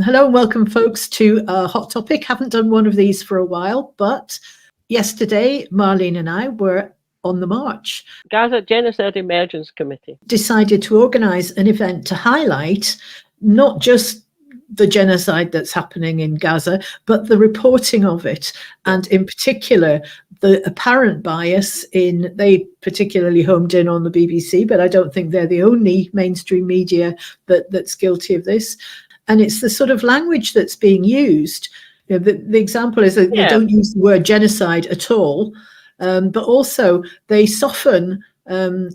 Hello and welcome, folks, to Hot Topic. Haven't done one of these for a while, but yesterday, Marlene and I were on the march. Gaza Genocide Emergency Committee decided to organise an event to highlight not just the genocide that's happening in Gaza, but the reporting of it, and in particular, the apparent bias in, they particularly homed in on the BBC, but I don't think they're the only mainstream media that's guilty of this. And it's the sort of language that's being used. You know, the example is that they don't use the word genocide at all, but also they soften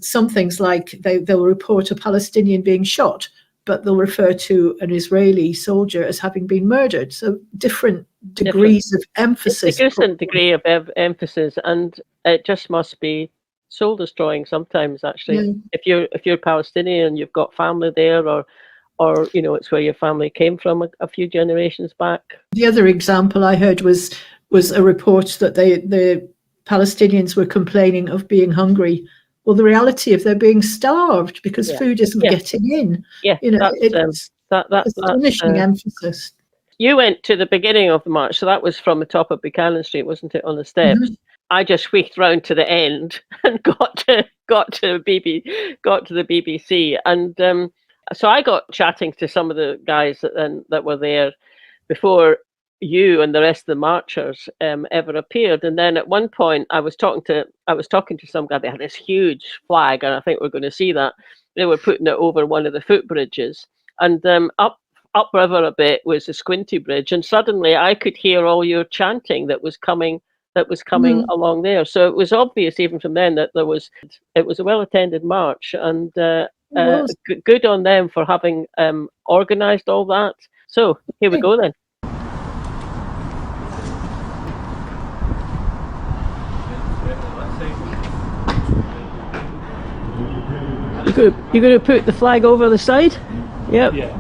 some things, like they'll report a Palestinian being shot, but they'll refer to an Israeli soldier as having been murdered. So different degrees of emphasis. It's a different degree of emphasis, and it just must be soul destroying sometimes. Actually, if you're Palestinian, you've got family there, or you know, it's where your family came from a few generations back. The other example I heard was a report that the Palestinians were complaining of being hungry. Well, the reality of they're being starved because food isn't getting in. Yeah, you know, that's astonishing emphasis. You went to the beginning of the march, so that was from the top of Buchanan Street, wasn't it, on the steps? Mm-hmm. I just wheeled round to the end and got to the BBC, and so I got chatting to some of the guys that were there before you and the rest of the marchers ever appeared. And then at one point I was talking to some guy. They had this huge flag, and I think we're going to see that. They were putting it over one of the footbridges, and upriver a bit was the Squinty Bridge, and suddenly I could hear all your chanting that was coming along there. So it was obvious even from then that it was a well-attended march, and good on them for having organised all that. So here we go then. You're going to put the flag over the side? Yep. Yeah.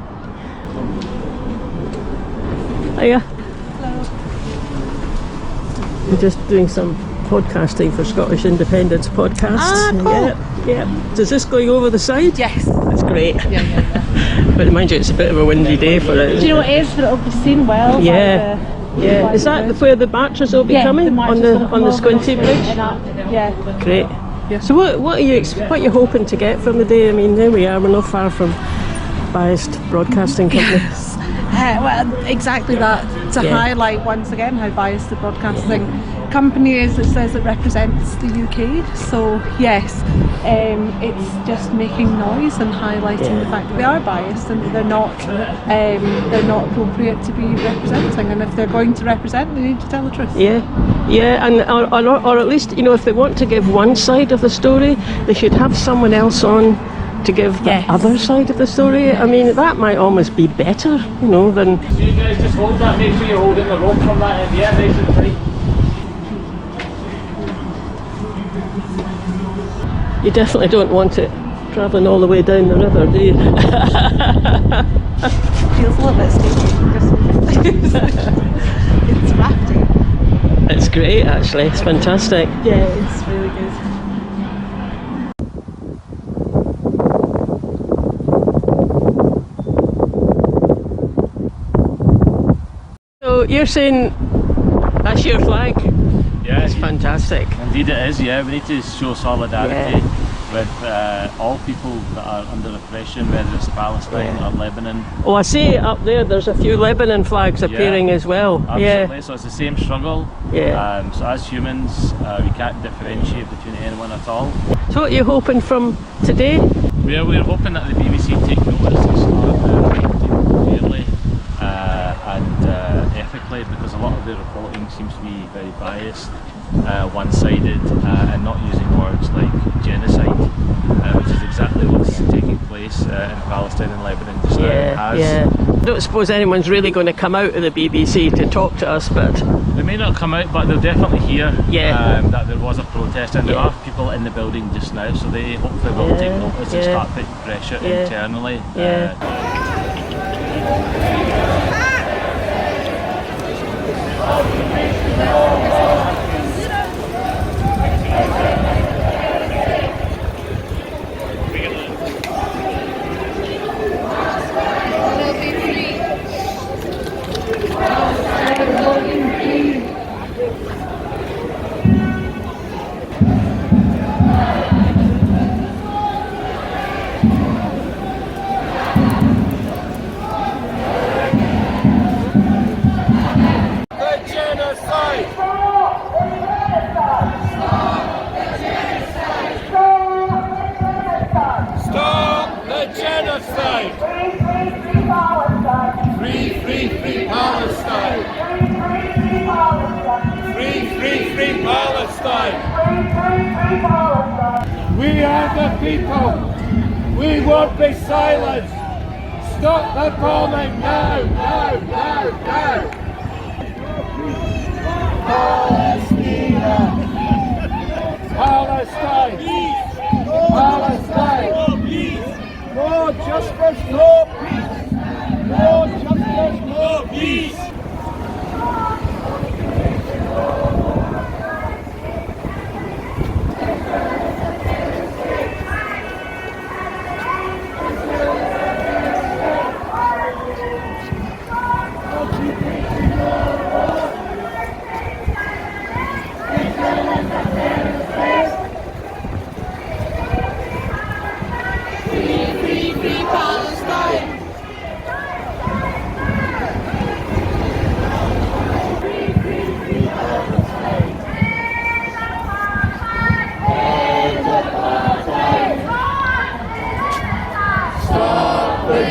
Hiya. Hello. We're just doing some podcasting for Scottish Independence Podcasts. Ah, cool. Yep. Does this going over the side? Yes. That's great. Yeah. But mind you, it's a bit of a windy day for it. Do you know what it is? But it'll be seen well. Yeah. Is that where the marchers will be coming? On the Squinty Bridge? Yeah. Great. Yeah. So what are you hoping to get from the day? I mean, there we are. We're not far from biased broadcasting company. Yes. Well, exactly that. To highlight once again how biased the broadcasting company is. It says it represents the UK. So yes, it's just making noise and highlighting the fact that they are biased and they're not appropriate to be representing. And if they're going to represent, they need to tell the truth. Yeah, and or at least, you know, if they want to give one side of the story, they should have someone else on to give the other side of the story. I mean, that might almost be better, you know, than... So you guys just hold that, make sure you're holding the rope from that end, nice and tight. You definitely don't want it travelling all the way down the river, do you? Feels a little bit sticky. It's rafting. It's great, actually. It's fantastic. Yeah, it's really good. So you're saying that's your flag? Yeah, it's fantastic. Indeed it is, yeah. We need to show solidarity with all people that are under oppression, whether it's Palestine or Lebanon. Oh, I see up there, there's a few Lebanon flags appearing as well. Absolutely, so it's the same struggle. Yeah. So as humans, we can't differentiate between anyone at all. So what are you hoping from today? We're hoping that the BBC take notice and start reporting fairly and ethically, because a lot of their reporting seems to be very biased, one-sided, and not using words like genocide, which is exactly what's taking place in Palestine and Lebanon just now. I don't suppose anyone's really going to come out of the BBC to talk to us, but... They may not come out, but they'll definitely hear that there was a protest, and there are people in the building just now, so they hopefully will take notice and start putting pressure internally. Palestine! We are the people! We won't be silenced! Stop the bombing now! Now! Now! Now! Palestine! Palestine! Palestine! No justice, no peace! No justice, no peace!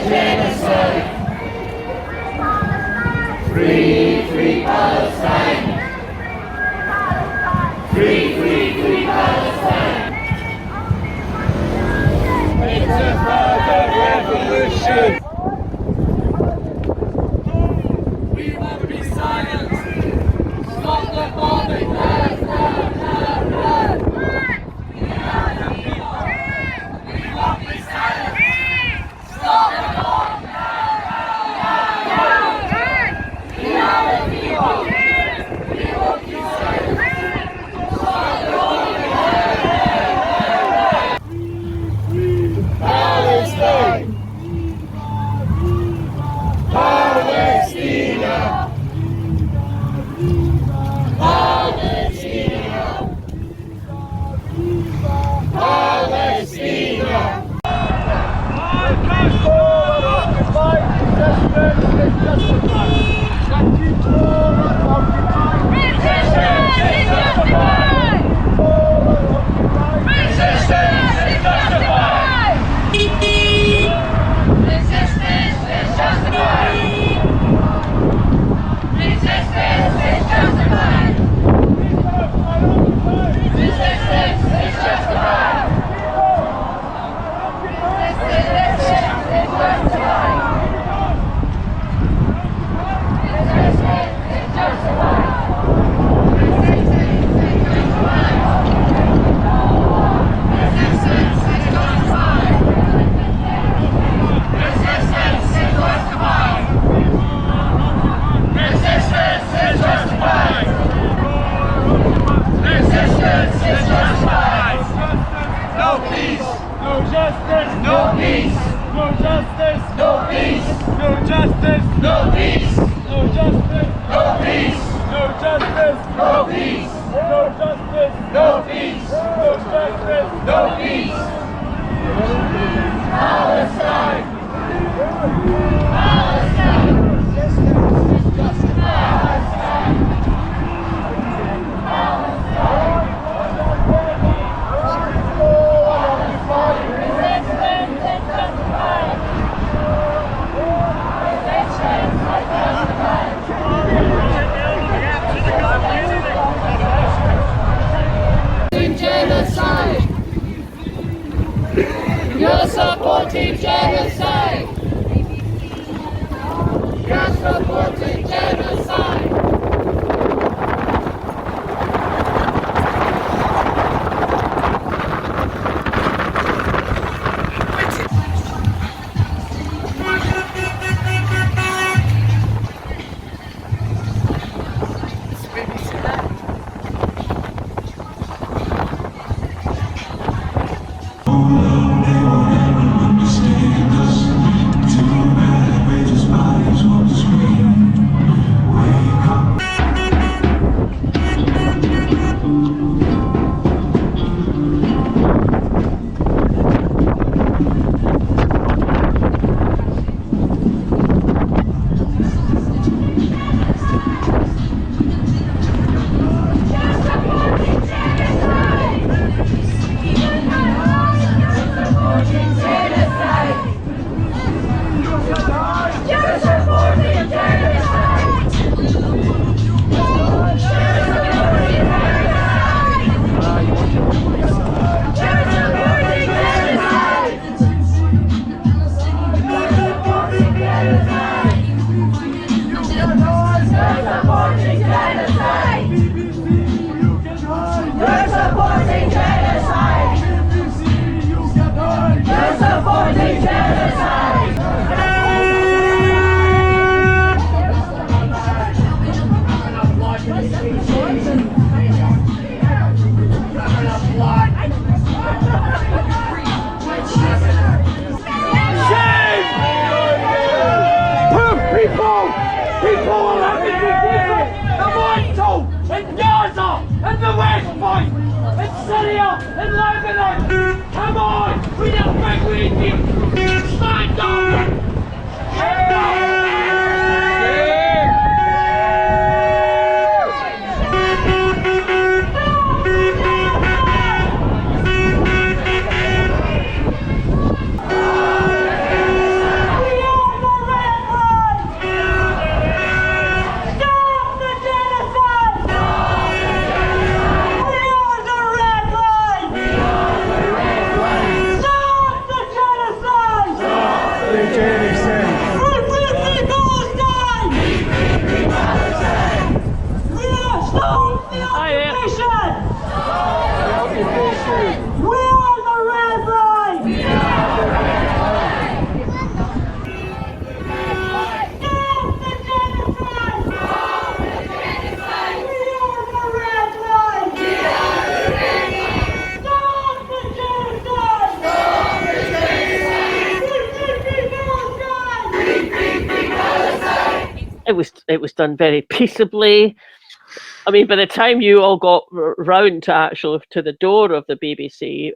Genocide! Free, free Palestine! Free, free, free Palestine! It's a further revolution! We won't be silenced! Stop the bombing! Now, now, now, now! We are the people! We won't be silenced! Stop the bombing! Palestine! Palestina! Palestina! Palestina! All occupied resistance is justified! All occupied resistance is justified! All occupied resistance is justified! Resistance is justified! Resistance is justified! Resistance is justified! Resistance is justified! Resistance is justified! Palestine, in Syria, in Lebanon. Come on, we don't think we need you. Stand up. It was done very peaceably. I mean, by the time you all got round to the door of the BBC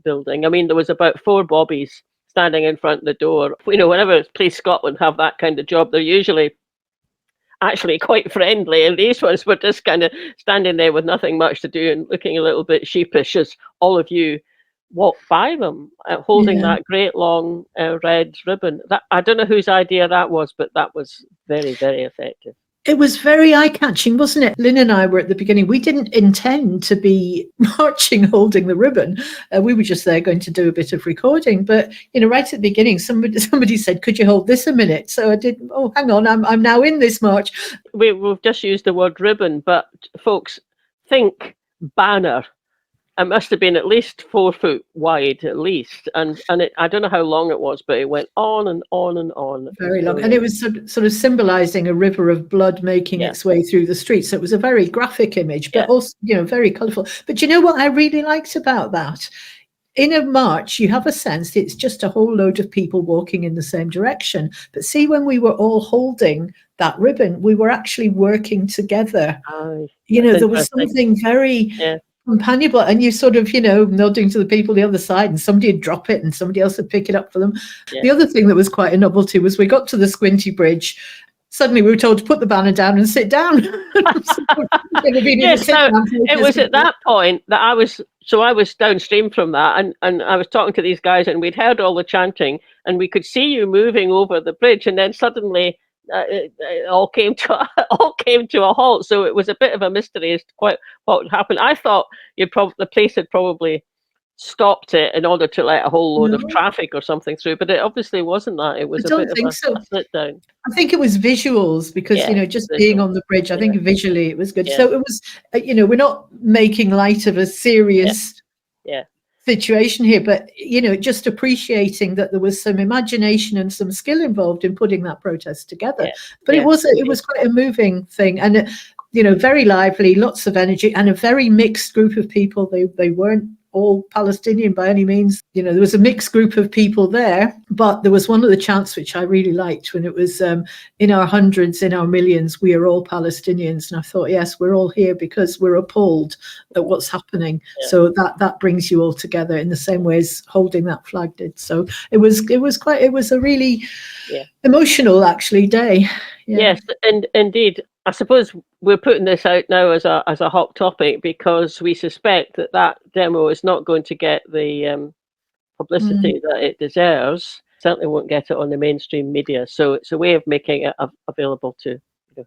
building, I mean, there was about 4 bobbies standing in front of the door. You know, whenever Police Scotland have that kind of job, they're usually actually quite friendly, and these ones were just kind of standing there with nothing much to do and looking a little bit sheepish as all of you walked by them, holding that great long red ribbon. That, I don't know whose idea that was, but that was very, very effective. It was very eye-catching, wasn't it? Lynn and I were at the beginning. We didn't intend to be marching, holding the ribbon. We were just there going to do a bit of recording. But, you know, right at the beginning, somebody said, could you hold this a minute? So I did, oh, hang on, I'm now in this march. We've just used the word ribbon, but folks, think banner. It must have been at least 4 foot wide, at least, and I don't know how long it was, but it went on and on and on. Very long, and it was sort of symbolising a river of blood making its way through the streets. So it was a very graphic image, but also, you know, very colourful. But you know what I really liked about that? In a march, you have a sense it's just a whole load of people walking in the same direction. But see, when we were all holding that ribbon, we were actually working together. You know, there was something very companionable, and you sort of, you know, nodding to the people the other side, and somebody would drop it and somebody else would pick it up for them. The other thing that was quite a novelty was we got to the Squinty Bridge. Suddenly we were told to put the banner down and sit down. It was at that point that I was downstream from that, and I was talking to these guys, and we'd heard all the chanting, and we could see you moving over the bridge, and then suddenly it all came to a halt. So it was a bit of a mystery as to quite what would happen. I thought the police had probably stopped it in order to let a whole load of traffic or something through, but it obviously wasn't that. It was a bit of a sit down. I think it was visuals, because you know, just being on the bridge, I think visually it was good. So it was, you know, we're not making light of a serious situation here, but you know, just appreciating that there was some imagination and some skill involved in putting that protest together. But it was quite a moving thing, and you know, very lively, lots of energy, and a very mixed group of people. They weren't all Palestinian by any means. You know, there was a mixed group of people there, but there was one of the chants which I really liked, when it was in our hundreds, in our millions, we are all Palestinians. And I thought, yes, we're all here because we're appalled at what's happening. So that brings you all together in the same way as holding that flag did. So it was a really emotional, actually, day. Yes, and indeed. I suppose we're putting this out now as a hot topic because we suspect that demo is not going to get the publicity that it deserves. Certainly won't get it on the mainstream media. So it's a way of making it available to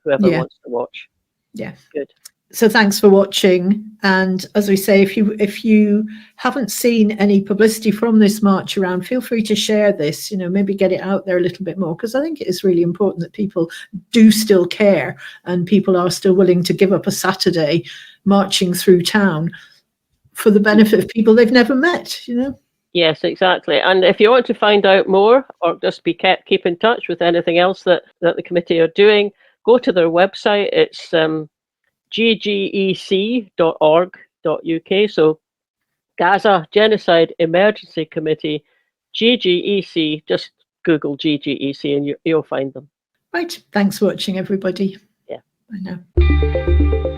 whoever wants to watch. Yeah, good. So thanks for watching. And as we say, if you haven't seen any publicity from this march around, feel free to share this, you know, maybe get it out there a little bit more, because I think it is really important that people do still care, and people are still willing to give up a Saturday marching through town for the benefit of people they've never met, you know. Yes, exactly. And if you want to find out more, or just keep in touch with anything else that the committee are doing, go to their website. It's ggec.org.uk. So Gaza Genocide Emergency Committee, GGEC. Just Google GGEC and you'll find them. Right. Thanks for watching, everybody. Yeah. Bye now.